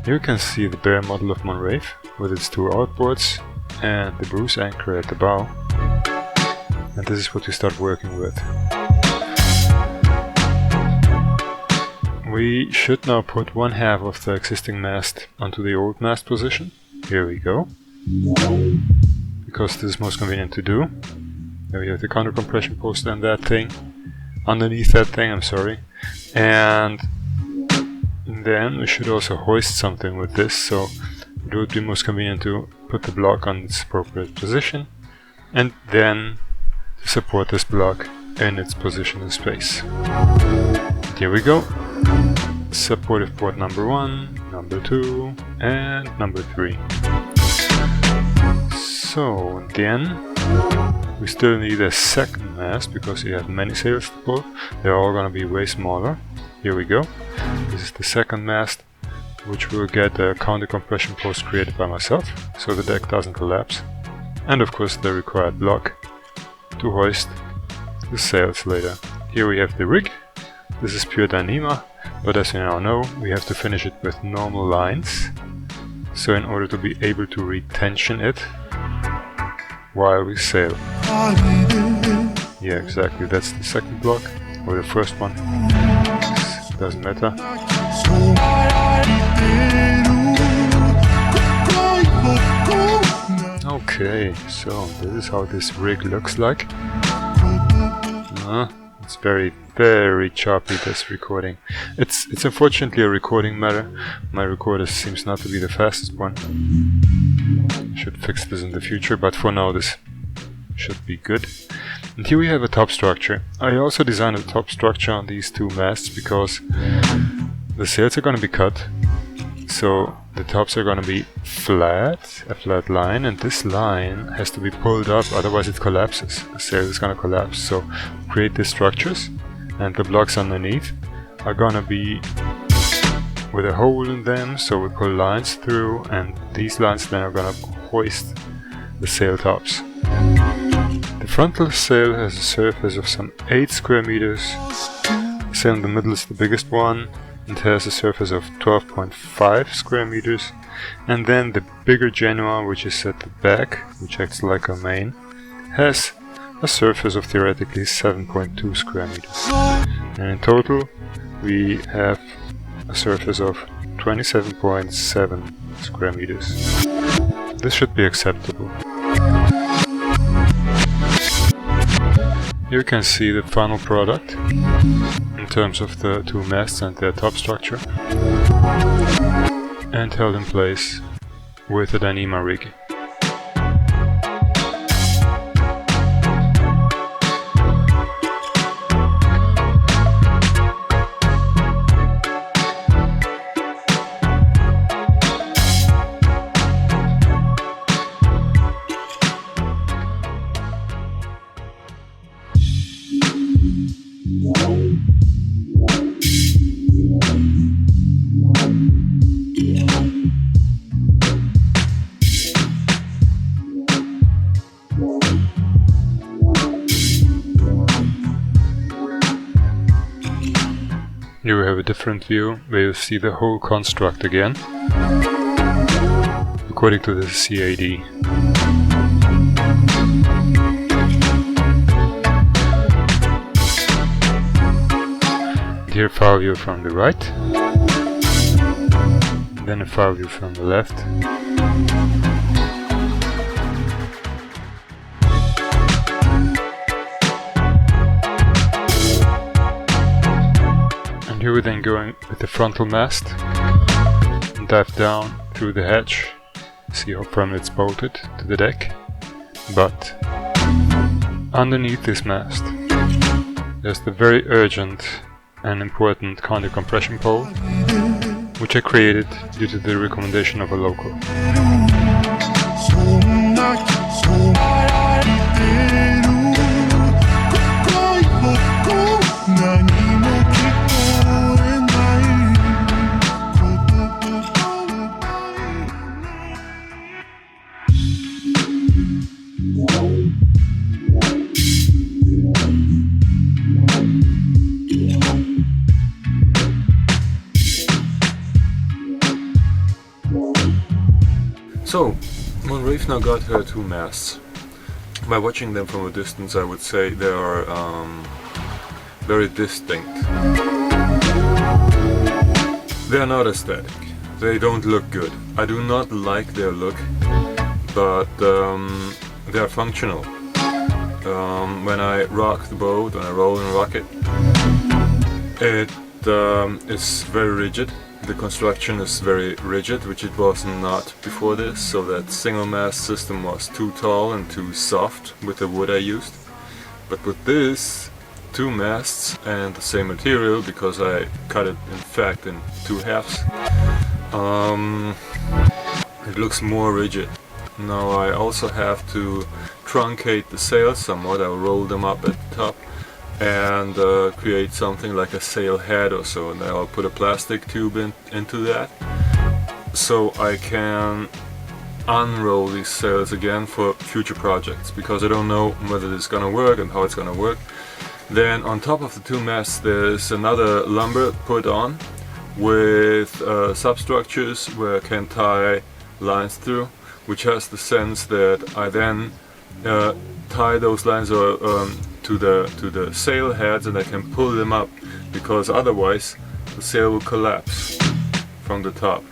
Here you can see the bare model of MON REVE with its two outboards and the bruise anchor at the bow. And this is what we start working with. We should now put one half of the existing mast onto the old mast position. Here we go. Because this is most convenient to do. There we have the counter compression post and that thing. Underneath that thing, I'm sorry. And then we should also hoist something with this, so it would be most convenient to put the block on its appropriate position and then to support this block in its position in space. Here we go. Supportive board number 1, number 2 and number 3. So then we still need a second mast because we have many sails to pull. They're all gonna be way smaller. Here we go. This is the second mast, which will get a counter compression post created by myself, so the deck doesn't collapse. And of course the required block to hoist the sails later. Here we have the rig. This is pure Dyneema, but as you now know, we have to finish it with normal lines. So in order to be able to retension it while we sail. Yeah, exactly, that's the second block, or the first one. Doesn't matter. Okay, so this is how this rig looks like. It's very choppy, this recording. It's unfortunately a recording matter. My recorder seems not to be the fastest one. I should fix this in the future, but for now this should be good. And here we have a top structure. I also designed a top structure on these two masts because the sails are going to be cut. So the tops are going to be flat, a flat line, and this line has to be pulled up, otherwise it collapses. The sail is going to collapse. So create these structures, and the blocks underneath are going to be with a hole in them, so we pull lines through, and these lines then are going to hoist the sail tops. The frontal sail has a surface of some 8 square meters. The sail in the middle is the biggest one. It has a surface of 12.5 square meters. And then the bigger Genoa, which is at the back, which acts like a main, has a surface of theoretically 7.2 square meters. And in total we have a surface of 27.7 square meters. This should be acceptable. Here you can see the final product in terms of the two masts and their top structure, and held in place with a Dyneema rig. Here we have a different view where you see the whole construct again, according to the CAD. Here a far view from the right, then a far view from the left. Here we're then going with the frontal mast and dive down through the hatch. See how firmly it's bolted to the deck. But underneath this mast there's the very urgent and important counter compression pole, which I created due to the recommendation of a local. So, MON REVE now got her two masts. By watching them from a distance, I would say they are very distinct. They are not aesthetic. They don't look good. I do not like their look, but they are functional. When I rock the boat, when I roll and rock it, it is very rigid. The construction is very rigid, which it was not before this, so that single mast system was too tall and too soft with the wood I used. But with this, two masts and the same material, because I cut it in fact in two halves, it looks more rigid. Now I also have to truncate the sails somewhat. I will roll them up at the top and create something like a sail head or so, and then I'll put a plastic tube into that, so I can unroll these sails again for future projects, because I don't know whether it's gonna work and how it's gonna work. Then on top of the two masts there's another lumber put on with substructures where I can tie lines through, which has the sense that I then tie those lines to the sail heads, and I can pull them up, because otherwise the sail will collapse from the top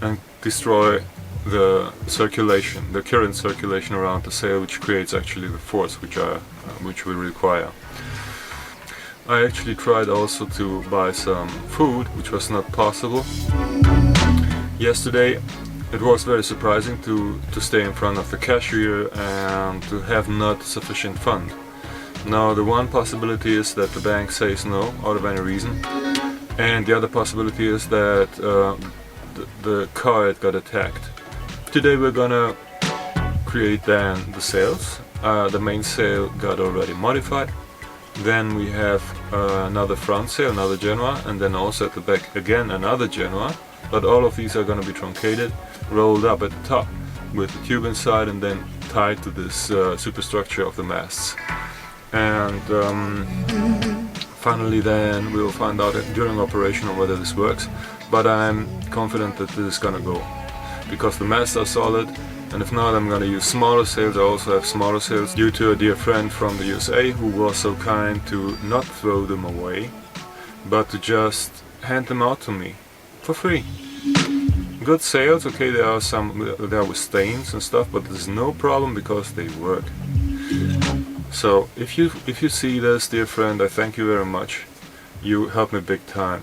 and destroy the circulation, the current circulation around the sail, which creates actually the force which we require. I actually tried also to buy some food, which was not possible. Yesterday it was very surprising to stay in front of the cashier and to have not sufficient fund. Now the one possibility is that the bank says no out of any reason, and the other possibility is that the card got attacked. Today we're gonna create then the sails. The main sail got already modified. Then we have another front sail, another Genoa, and then also at the back again another Genoa. But all of these are gonna be truncated, rolled up at the top with the tube inside, and then tied to this superstructure of the masts. And finally then we will find out during operation whether this works, but I'm confident that this is gonna go, because the masts are solid, and if not I'm gonna use smaller sails. I also have smaller sails due to a dear friend from the USA who was so kind to not throw them away, but to just hand them out to me for free. Good sails, okay, there are with stains and stuff, but there's no problem because they work. So if you see this, dear friend, I thank you very much. You helped me big time.